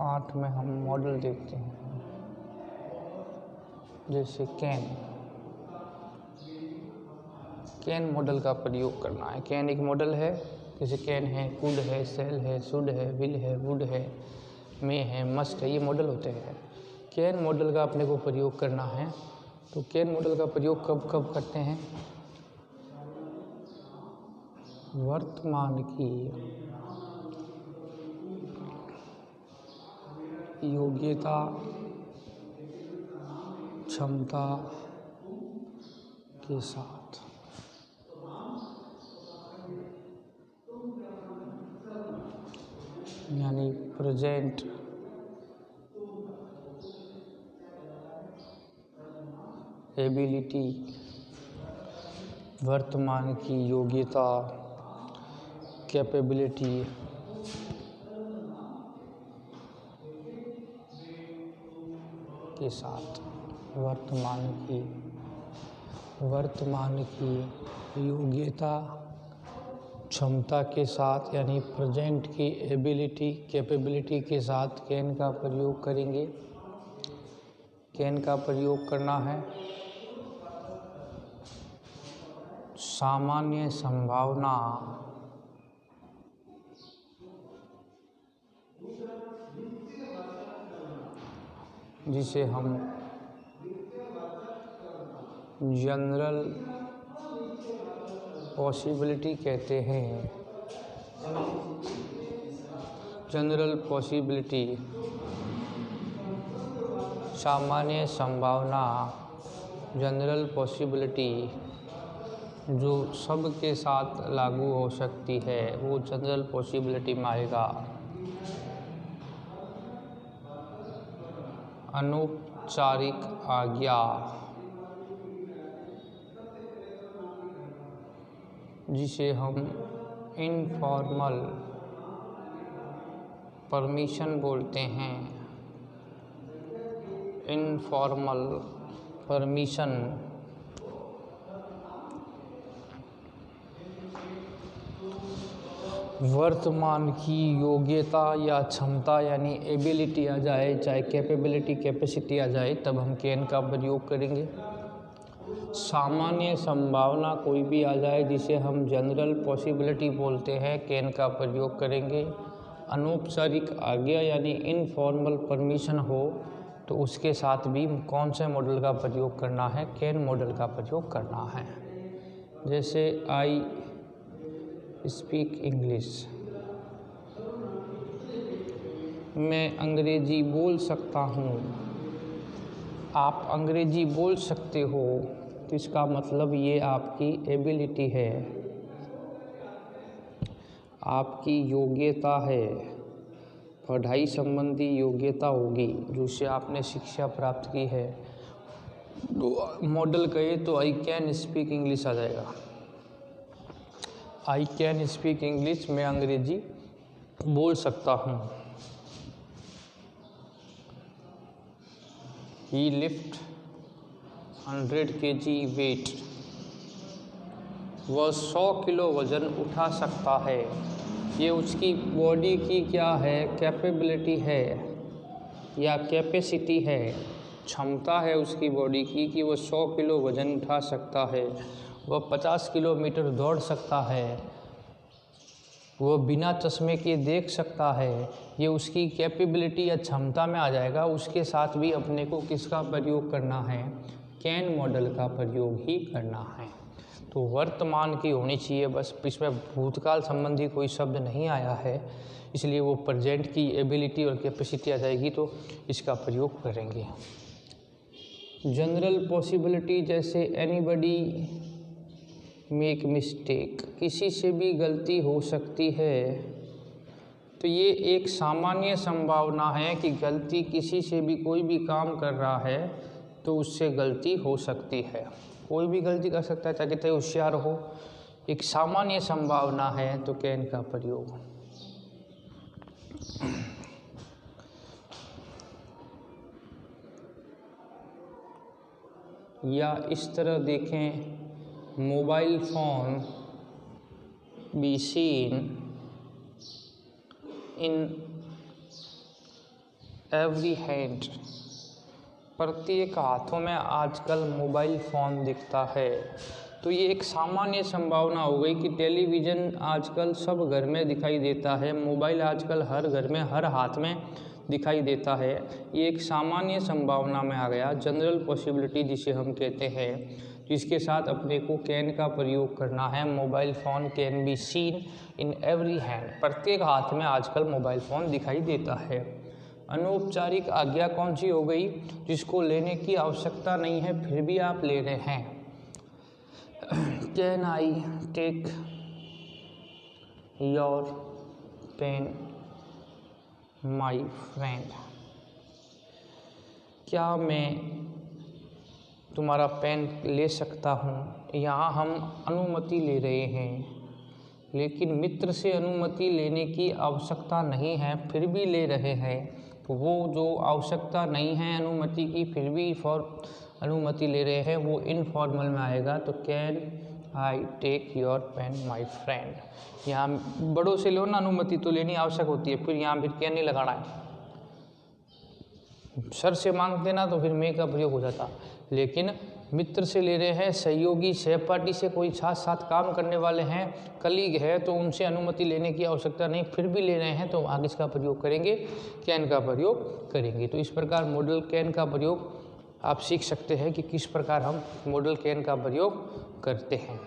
8 में हम मॉडल देखते हैं। जैसे कैन मॉडल का प्रयोग करना है। कैन एक मॉडल है, जैसे कैन है, कुड है, सेल है, शुड है, विल है, वुड है, मे है, मस्ट है, ये मॉडल होते हैं। कैन मॉडल का अपने को प्रयोग करना है। तो कैन मॉडल का प्रयोग कब कब करते हैं? वर्तमान की योग्यता, क्षमता के साथ यानी प्रेजेंट एबिलिटी, वर्तमान की योग्यता, कैपेबिलिटी के साथ, वर्तमान की योग्यता, क्षमता के साथ यानी प्रेजेंट की एबिलिटी, कैपेबिलिटी के साथ कैन का प्रयोग करेंगे। कैन का प्रयोग करना है। सामान्य संभावना जिसे हम जनरल पॉसिबिलिटी कहते हैं। जनरल पॉसिबिलिटी, सामान्य संभावना, जनरल पॉसिबिलिटी जो सबके साथ लागू हो सकती है, वो जनरल पॉसिबिलिटी में आएगा। अनौपचारिक आज्ञा जिसे हम इनफॉर्मल परमिशन बोलते हैं। इनफॉर्मल परमिशन वर्तमान की योग्यता या क्षमता यानी एबिलिटी आ जाए, चाहे कैपेबिलिटी, कैपेसिटी आ जाए, तब हम कैन का प्रयोग करेंगे। सामान्य संभावना कोई भी आ जाए जिसे हम जनरल पॉसिबिलिटी बोलते हैं, कैन का प्रयोग करेंगे। अनौपचारिक आज्ञा यानी इनफॉर्मल परमिशन हो तो उसके साथ भी कौन से मॉडल का प्रयोग करना है? कैन मॉडल का प्रयोग करना है। जैसे आई स्पीक इंग्लिश, मैं अंग्रेजी बोल सकता हूँ। आप अंग्रेजी बोल सकते हो तो इसका मतलब ये आपकी एबिलिटी है, आपकी योग्यता है, पढ़ाई संबंधी योग्यता होगी जिससे आपने शिक्षा प्राप्त की है। तो मॉडल कहे तो आई कैन स्पीक इंग्लिश आ जाएगा। आई कैन स्पीक इंग्लिश, मैं अंग्रेजी बोल सकता हूँ। ही लिफ्ट 100 kg वेट, वह 100 किलो वज़न उठा सकता है। ये उसकी बॉडी की क्या है? कैपेबिलिटी है या कैपेसिटी है, क्षमता है उसकी बॉडी की कि वह 100 किलो वज़न उठा सकता है, वह 50 किलोमीटर दौड़ सकता है, वह बिना चश्मे के देख सकता है। ये उसकी कैपेबिलिटी या क्षमता में आ जाएगा। उसके साथ भी अपने को किसका प्रयोग करना है? कैन मॉडल का प्रयोग ही करना है। तो वर्तमान की होनी चाहिए बस, इसमें भूतकाल संबंधी कोई शब्द नहीं आया है, इसलिए वो प्रेजेंट की एबिलिटी और कैपेसिटी आ जाएगी तो इसका प्रयोग करेंगे। जनरल पॉसिबिलिटी जैसे एनीबडी मेक मिस्टेक, किसी से भी गलती हो सकती है। तो ये एक सामान्य संभावना है कि गलती, किसी से भी कोई भी काम कर रहा है तो उससे गलती हो सकती है। कोई भी गलती कर सकता है, चाहे कितने होशियार हो, एक सामान्य संभावना है। तो कैन का प्रयोग। या इस तरह देखें, mobile phone be seen in every hand, प्रत्येक हाथों में आजकल मोबाइल फ़ोन दिखता है। तो ये एक सामान्य संभावना हो गई कि टेलीविज़न आजकल सब घर में दिखाई देता है, मोबाइल आजकल हर घर में हर हाथ में दिखाई देता है। ये एक सामान्य संभावना में आ गया, जनरल पॉसिबिलिटी जिसे हम कहते हैं, जिसके साथ अपने को कैन का प्रयोग करना है। Mobile phone can be seen in every hand, प्रत्येक हाथ में आजकल मोबाइल फ़ोन दिखाई देता है। अनौपचारिक आज्ञा कौन सी हो गई? जिसको लेने की आवश्यकता नहीं है फिर भी आप ले रहे हैं। Can I take your pen my friend, क्या मैं तुम्हारा पेन ले सकता हूँ? यहाँ हम अनुमति ले रहे हैं, लेकिन मित्र से अनुमति लेने की आवश्यकता नहीं है फिर भी ले रहे हैं। तो वो जो आवश्यकता नहीं है अनुमति की फिर भी अनुमति ले रहे हैं, वो इनफॉर्मल में आएगा। तो can I take your pen my friend, यहाँ बड़ों से लो ना अनुमति तो लेनी आवश्यक होती है, फिर यहाँ फिर कैन नहीं लगाना है। सर से मांगते ना तो फिर मैं का प्रयोग हो जाता, लेकिन मित्र से ले रहे हैं, सहयोगी सहपाठी से, कोई साथ साथ काम करने वाले हैं, कलीग है, तो उनसे अनुमति लेने की आवश्यकता नहीं फिर भी ले रहे हैं, तो आगे इसका प्रयोग करेंगे, कैन का प्रयोग करेंगे। तो इस प्रकार मॉडल कैन का प्रयोग आप सीख सकते हैं कि किस प्रकार हम मॉडल कैन का प्रयोग करते हैं।